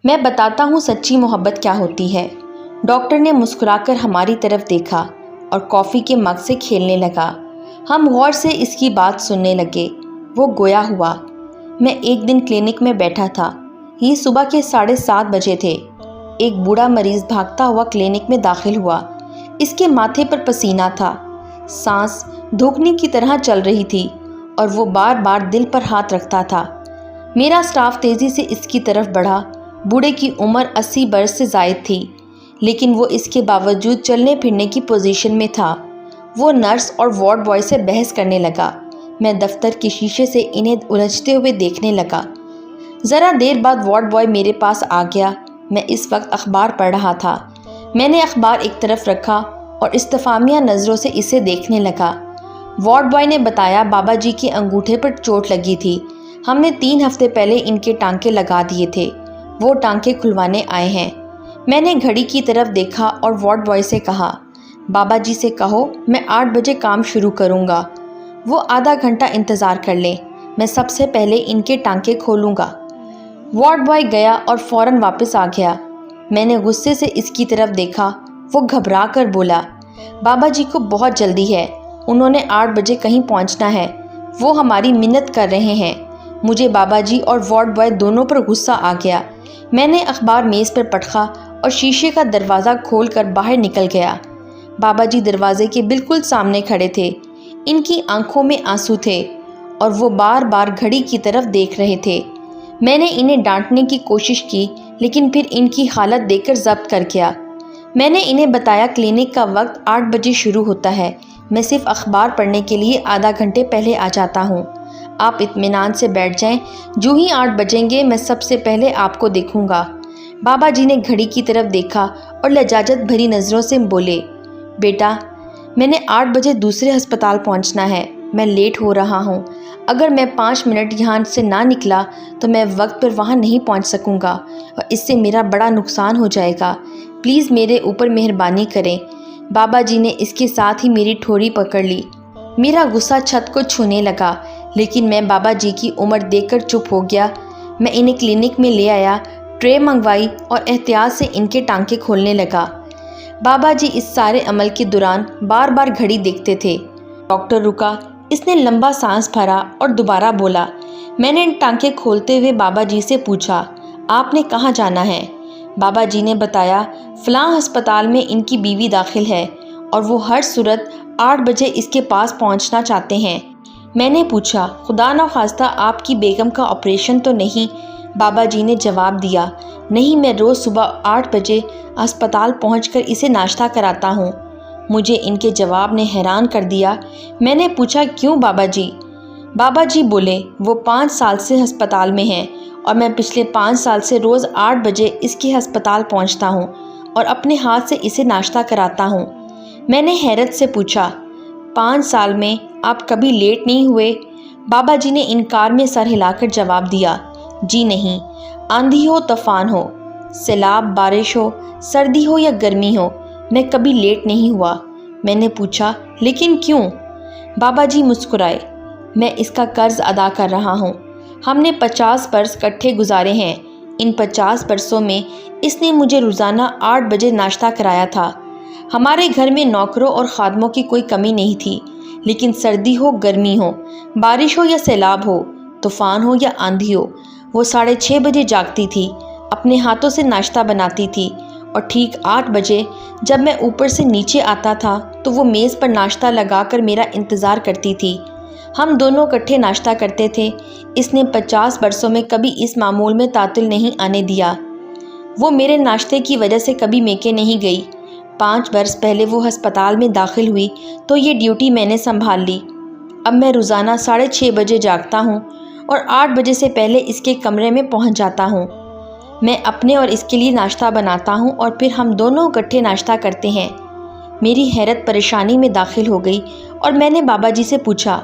میں بتاتا ہوں سچی محبت کیا ہوتی ہے۔ ڈاکٹر نے مسکرا کر ہماری طرف دیکھا اور کافی کے مگ سے کھیلنے لگا۔ ہم غور سے اس کی بات سننے لگے۔ وہ گویا ہوا۔ میں ایک دن کلینک میں بیٹھا تھا۔ یہ صبح کے 7:30 بجے تھے۔ ایک بوڑھا مریض بھاگتا ہوا کلینک میں داخل ہوا۔ اس کے ماتھے پر پسینہ تھا، سانس دھوکنے کی طرح چل رہی تھی اور وہ بار بار دل پر ہاتھ رکھتا تھا۔ میرا سٹاف تیزی سے اس کی طرف بڑھا۔ بوڑھے کی عمر 80 برس سے زائد تھی، لیکن وہ اس کے باوجود چلنے پھرنے کی پوزیشن میں تھا۔ وہ نرس اور وارڈ بوائے سے بحث کرنے لگا۔ میں دفتر کے شیشے سے انہیں الجھتے ہوئے دیکھنے لگا۔ ذرا دیر بعد وارڈ بوائے میرے پاس آ گیا۔ میں اس وقت اخبار پڑھ رہا تھا۔ میں نے اخبار ایک طرف رکھا اور استفہامیہ نظروں سے اسے دیکھنے لگا۔ وارڈ بوائے نے بتایا بابا جی کے انگوٹھے پر چوٹ لگی تھی۔ ہم نے 3 ہفتے پہلے ان کے ٹانکے لگا دیے تھے۔ وہ ٹانکے کھلوانے آئے ہیں۔ میں نے گھڑی کی طرف دیکھا اور وارڈ بوائے سے کہا، بابا جی سے کہو میں 8 بجے کام شروع کروں گا۔ وہ آدھا گھنٹہ انتظار کر لیں، میں سب سے پہلے ان کے ٹانکے کھولوں گا۔ وارڈ بوائے گیا اور فوراً واپس آ گیا۔ میں نے غصے سے اس کی طرف دیکھا۔ وہ گھبرا کر بولا، بابا جی کو بہت جلدی ہے، انہوں نے 8 بجے کہیں پہنچنا ہے، وہ ہماری منت کر رہے ہیں۔ مجھے بابا جی اور وارڈ بوائے دونوں پر غصہ آ گیا۔ میں نے اخبار میز پر پٹخا اور شیشے کا دروازہ کھول کر باہر نکل گیا۔ بابا جی دروازے کے بالکل سامنے کھڑے تھے۔ ان کی آنکھوں میں آنسو تھے اور وہ بار بار گھڑی کی طرف دیکھ رہے تھے۔ میں نے انہیں ڈانٹنے کی کوشش کی، لیکن پھر ان کی حالت دیکھ کر ضبط کر گیا۔ میں نے انہیں بتایا کلینک کا وقت 8 بجے شروع ہوتا ہے، میں صرف اخبار پڑھنے کے لیے آدھا گھنٹے پہلے آ جاتا ہوں۔ آپ اطمینان سے بیٹھ جائیں، جو ہی 8 بجیں گے میں سب سے پہلے آپ کو دیکھوں گا۔ بابا جی نے گھڑی کی طرف دیکھا اور لجاجت بھری نظروں سے بولے، بیٹا میں نے 8 بجے دوسرے ہسپتال پہنچنا ہے، میں لیٹ ہو رہا ہوں۔ اگر میں 5 منٹ یہاں سے نہ نکلا تو میں وقت پر وہاں نہیں پہنچ سکوں گا اور اس سے میرا بڑا نقصان ہو جائے گا۔ پلیز میرے اوپر مہربانی کریں۔ بابا جی نے اس کے ساتھ ہی میری ٹھوڑی پکڑ لی۔ میرا غصہ چھت کو چھونے لگا، لیکن میں بابا جی کی عمر دیکھ کر چپ ہو گیا۔ میں انہیں کلینک میں لے آیا، ٹرے منگوائی اور احتیاط سے ان کے ٹانکے کھولنے لگا۔ بابا جی اس سارے عمل کے دوران بار بار گھڑی دیکھتے تھے۔ ڈاکٹر رکا، اس نے لمبا سانس بھرا اور دوبارہ بولا۔ میں نے ٹانکے کھولتے ہوئے بابا جی سے پوچھا، آپ نے کہاں جانا ہے؟ بابا جی نے بتایا، فلاں ہسپتال میں ان کی بیوی داخل ہے اور وہ ہر صورت 8 بجے اس کے پاس پہنچنا چاہتے ہیں۔ میں نے پوچھا، خدا نخواستہ آپ کی بیگم کا آپریشن تو نہیں؟ بابا جی نے جواب دیا، نہیں، میں روز صبح 8 بجے ہسپتال پہنچ کر اسے ناشتہ کراتا ہوں۔ مجھے ان کے جواب نے حیران کر دیا۔ میں نے پوچھا، کیوں بابا جی؟ بابا جی بولے، وہ 5 سال سے ہسپتال میں ہیں اور میں پچھلے 5 سال سے روز 8 بجے اس کے ہسپتال پہنچتا ہوں اور اپنے ہاتھ سے اسے ناشتہ کراتا ہوں۔ میں نے حیرت سے پوچھا، 5 سال میں آپ کبھی لیٹ نہیں ہوئے؟ بابا جی نے انکار میں سر ہلا کر جواب دیا، جی نہیں، آندھی ہو طوفان ہو، سیلاب، بارش ہو، سردی ہو یا گرمی ہو، میں کبھی لیٹ نہیں ہوا۔ میں نے پوچھا، لیکن کیوں؟ بابا جی مسکرائے، میں اس کا قرض ادا کر رہا ہوں۔ ہم نے 50 برس کٹھے گزارے ہیں۔ ان 50 برسوں میں اس نے مجھے روزانہ 8 بجے ناشتہ کرایا تھا۔ ہمارے گھر میں نوکروں اور خادموں کی کوئی کمی نہیں تھی، لیکن سردی ہو، گرمی ہو، بارش ہو یا سیلاب ہو، طوفان ہو یا آندھی ہو، وہ 6:30 بجے جاگتی تھی، اپنے ہاتھوں سے ناشتہ بناتی تھی اور ٹھیک 8 بجے جب میں اوپر سے نیچے آتا تھا تو وہ میز پر ناشتہ لگا کر میرا انتظار کرتی تھی۔ ہم دونوں اکٹھے ناشتہ کرتے تھے۔ اس نے 50 برسوں میں کبھی اس معمول میں تعطل نہیں آنے دیا۔ وہ میرے ناشتے کی وجہ سے کبھی میکے نہیں گئی۔ 5 برس پہلے وہ ہسپتال میں داخل ہوئی تو یہ ڈیوٹی میں نے سنبھال لی۔ اب میں روزانہ 6:30 بجے جاگتا ہوں اور 8 بجے سے پہلے اس کے کمرے میں پہنچ جاتا ہوں۔ میں اپنے اور اس کے لیے ناشتہ بناتا ہوں اور پھر ہم دونوں اکٹھے ناشتہ کرتے ہیں۔ میری حیرت پریشانی میں داخل ہو گئی اور میں نے بابا جی سے پوچھا،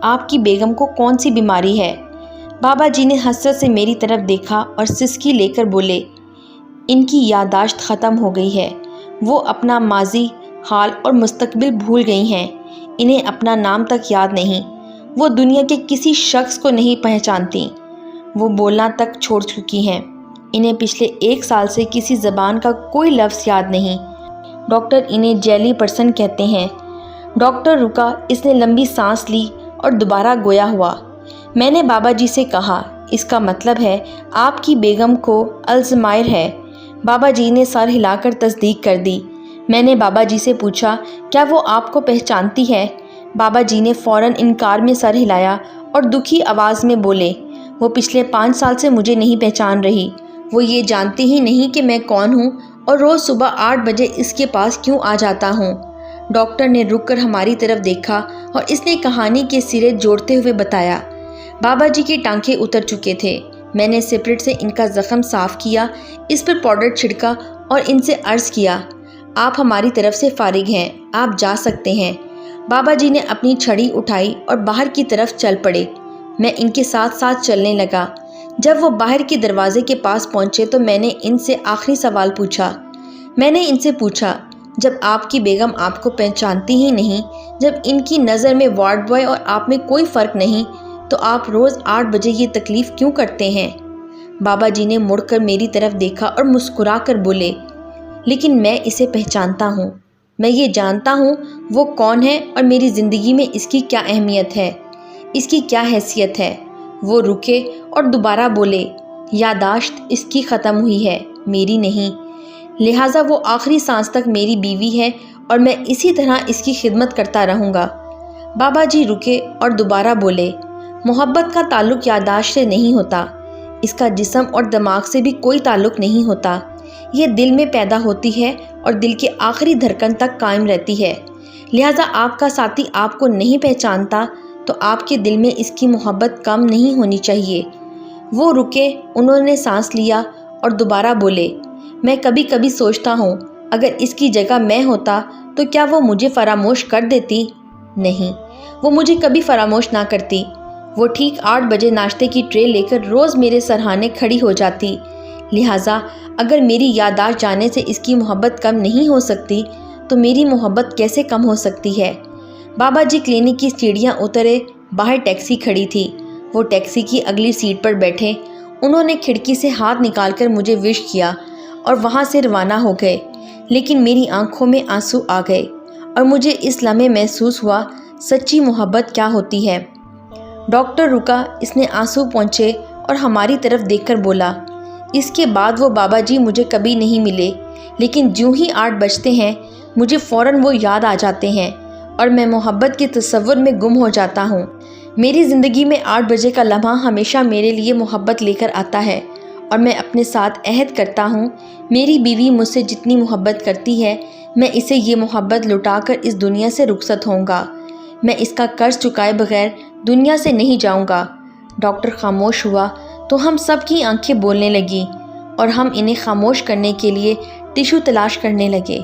آپ کی بیگم کو کون سی بیماری ہے؟ بابا جی نے حسرت سے میری طرف دیکھا اور سسکی لے کر بولے، ان کی یادداشت ختم ہو گئی ہے، وہ اپنا ماضی، حال اور مستقبل بھول گئی ہیں، انہیں اپنا نام تک یاد نہیں، وہ دنیا کے کسی شخص کو نہیں پہچانتی، وہ بولنا تک چھوڑ چکی ہیں۔ انہیں پچھلے 1 سال سے کسی زبان کا کوئی لفظ یاد نہیں۔ ڈاکٹر انہیں جیلی پرسن کہتے ہیں۔ ڈاکٹر رکا، اس نے لمبی سانس لی اور دوبارہ گویا ہوا۔ میں نے بابا جی سے کہا، اس کا مطلب ہے آپ کی بیگم کو الزائمر ہے۔ بابا جی نے سر ہلا کر تصدیق کر دی۔ میں نے بابا جی سے پوچھا، کیا وہ آپ کو پہچانتی ہے؟ بابا جی نے فوراً انکار میں سر ہلایا اور دکھی آواز میں بولے، وہ پچھلے 5 سال سے مجھے نہیں پہچان رہی۔ وہ یہ جانتی ہی نہیں کہ میں کون ہوں اور روز صبح 8 بجے اس کے پاس کیوں آ جاتا ہوں۔ ڈاکٹر نے رک کر ہماری طرف دیکھا اور اس نے کہانی کے سرے جوڑتے ہوئے بتایا۔ بابا جی کے ٹانکے اتر چکے تھے۔ میں نے سپرٹ سے ان کا زخم صاف کیا، اس پر پاؤڈر چھڑکا اور ان سے عرض کیا، آپ ہماری طرف سے فارغ ہیں، آپ جا سکتے ہیں۔ بابا جی نے اپنی چھڑی اٹھائی اور باہر کی طرف چل پڑے۔ میں ان کے ساتھ ساتھ چلنے لگا۔ جب وہ باہر کے دروازے کے پاس پہنچے تو میں نے ان سے آخری سوال پوچھا۔ میں نے ان سے پوچھا، جب آپ کی بیگم آپ کو پہچانتی ہی نہیں، جب ان کی نظر میں وارڈ بوائے اور آپ میں کوئی فرق نہیں، تو آپ روز 8 بجے یہ تکلیف کیوں کرتے ہیں؟ بابا جی نے مڑ کر میری طرف دیکھا اور مسکرا کر بولے، لیکن میں اسے پہچانتا ہوں۔ میں یہ جانتا ہوں وہ کون ہے اور میری زندگی میں اس کی کیا اہمیت ہے، اس کی کیا حیثیت ہے۔ وہ رکے اور دوبارہ بولے، یادداشت اس کی ختم ہوئی ہے، میری نہیں، لہٰذا وہ آخری سانس تک میری بیوی ہے اور میں اسی طرح اس کی خدمت کرتا رہوں گا۔ بابا جی رکے اور دوبارہ بولے، محبت کا تعلق یادداشت سے نہیں ہوتا، اس کا جسم اور دماغ سے بھی کوئی تعلق نہیں ہوتا۔ یہ دل میں پیدا ہوتی ہے اور دل کے آخری دھڑکن تک قائم رہتی ہے۔ لہٰذا آپ کا ساتھی آپ کو نہیں پہچانتا تو آپ کے دل میں اس کی محبت کم نہیں ہونی چاہیے۔ وہ رکے، انہوں نے سانس لیا اور دوبارہ بولے، میں کبھی کبھی سوچتا ہوں اگر اس کی جگہ میں ہوتا تو کیا وہ مجھے فراموش کر دیتی؟ نہیں، وہ مجھے کبھی فراموش نہ کرتی۔ وہ ٹھیک 8 بجے ناشتے کی ٹرے لے کر روز میرے سرہانے کھڑی ہو جاتی۔ لہٰذا اگر میری یادداشت جانے سے اس کی محبت کم نہیں ہو سکتی تو میری محبت کیسے کم ہو سکتی ہے؟ بابا جی کلینک کی سیڑھیاں اترے، باہر ٹیکسی کھڑی تھی۔ وہ ٹیکسی کی اگلی سیٹ پر بیٹھے۔ انہوں نے کھڑکی سے ہاتھ نکال کر مجھے وش کیا اور وہاں سے روانہ ہو گئے، لیکن میری آنکھوں میں آنسو آ گئے اور مجھے اس لمحے محسوس ہوا سچی محبت کیا ہوتی ہے۔ ڈاکٹر رکا، اس نے آنسو پونچھے اور ہماری طرف دیکھ کر بولا، اس کے بعد وہ بابا جی مجھے کبھی نہیں ملے، لیکن جوں ہی 8 بجتے ہیں مجھے فوراً وہ یاد آ جاتے ہیں اور میں محبت کے تصور میں گم ہو جاتا ہوں۔ میری زندگی میں 8 بجے کا لمحہ ہمیشہ میرے لیے محبت لے کر آتا ہے اور میں اپنے ساتھ عہد کرتا ہوں، میری بیوی مجھ سے جتنی محبت کرتی ہے میں اسے یہ محبت لوٹا کر اس دنیا سے رخصت ہوں گا۔ میں اس کا قرض چکائے بغیر دنیا سے نہیں جاؤں گا۔ ڈاکٹر خاموش ہوا تو ہم سب کی آنکھیں بولنے لگیں اور ہم انہیں خاموش کرنے کے لیے ٹشو تلاش کرنے لگے۔